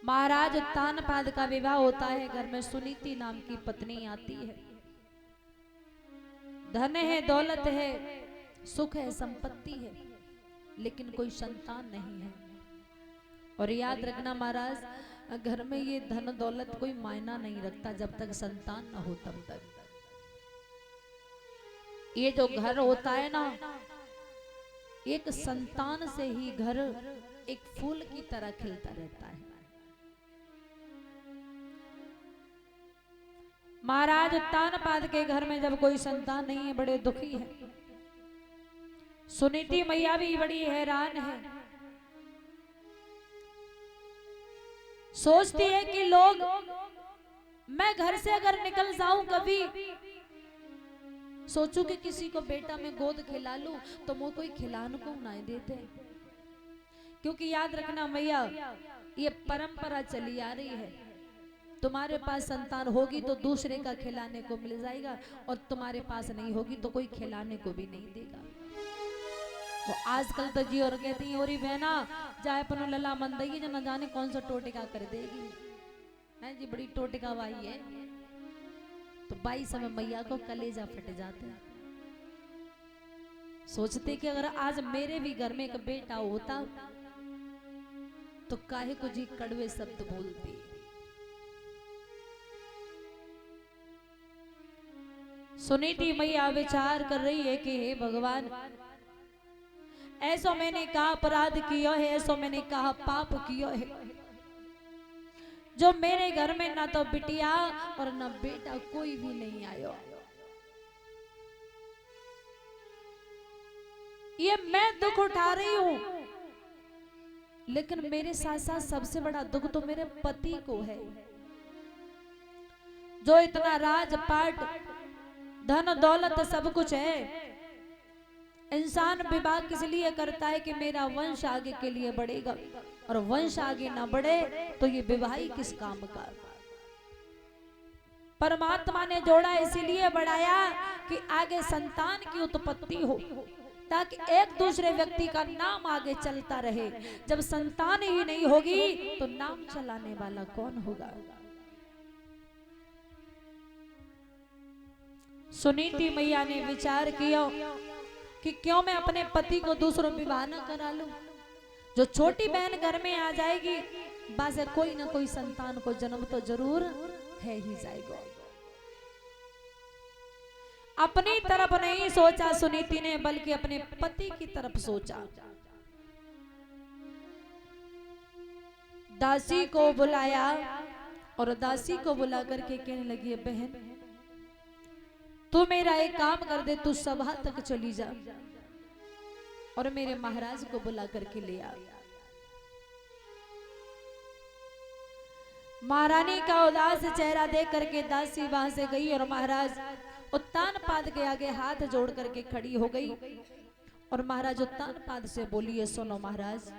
महाराज उत्तानपाद का विवाह होता है। घर में सुनीति नाम की पत्नी आती है। धन है, दौलत है, सुख है, संपत्ति है, लेकिन कोई संतान नहीं है। और याद रखना महाराज, घर में ये धन दौलत कोई मायना नहीं रखता जब तक संतान ना हो तब तक। ये जो घर होता है ना, एक संतान से ही घर एक फूल की तरह खिलता रहता है। महाराज उत्तानपाद के घर में जब कोई संतान नहीं है, बड़े दुखी है। सुनीति मैया भी बड़ी हैरान है। सोचती है कि लोग, मैं घर से अगर निकल जाऊं, कभी सोचूं कि किसी को बेटा में गोद खिला लूं, तो मुझे कोई खिलाने को नहीं देते। क्योंकि याद रखना मैया, ये परंपरा चली आ रही है। तुम्हारे पास संतान होगी तो दूसरे का खिलाने को मिल जाएगा, और तुम्हारे पास नहीं होगी तो कोई खिलाने को भी नहीं देगा। वो आजकल तो जी और कहती है, ओरी बहना जाए पनो लला मन देगी, जो न जाने कौन सा टोटिका कर देगी है जी, बड़ी टोटिका बाई है। तो बाई समय मैया को कलेजा फट जाते हैं। सोचते कि अगर आज मेरे भी घर में एक बेटा होता तो काहे को जी कड़वे शब्द बोलती। सुनीति मैया विचार कर रही है कि हे भगवान, ऐसो मैंने कहा अपराध किया है, ऐसो मैंने कहा पाप किया है, जो मेरे घर में ना तो बिटिया और ना बेटा कोई भी नहीं आयो। ये मैं दुख उठा रही हूं, लेकिन मेरे साथ साथ सबसे बड़ा दुख तो मेरे पति को है, जो इतना राजपाट धन दौलत सब कुछ है। इंसान विवाह किस लिए करता है कि मेरा वंश आगे के लिए बढ़ेगा, और वंश आगे ना बढ़े तो ये विवाह ही किस काम का। परमात्मा ने जोड़ा इसीलिए बढ़ाया कि आगे संतान की उत्पत्ति हो, ताकि एक दूसरे व्यक्ति का नाम आगे चलता रहे। जब संतान ही नहीं होगी तो नाम चलाने वाला कौन होगा। सुनीति मैया ने विचार किया कि क्यों मैं अपने पति को दूसरों विवाह न करा लूं। जो छोटी बहन घर में आ जाएगी, बस कोई ना कोई संतान को जन्म तो जरूर है ही जाएगा। अपनी तरफ नहीं सोचा सुनीति ने, बल्कि अपने पति की तरफ सोचा। दासी को बुलाया और दासी को बुला करके कहने लगी, बहन तू मेरा एक काम कर दे, तू सभा तक चली जा और मेरे महाराज को बुला करके ले आ। महारानी का उदास चेहरा देख करके दासी वहां से गई और महाराज उत्तानपाद के आगे हाथ जोड़ करके खड़ी हो गई। और महाराज उत्तानपाद से बोली, सुनो महाराज,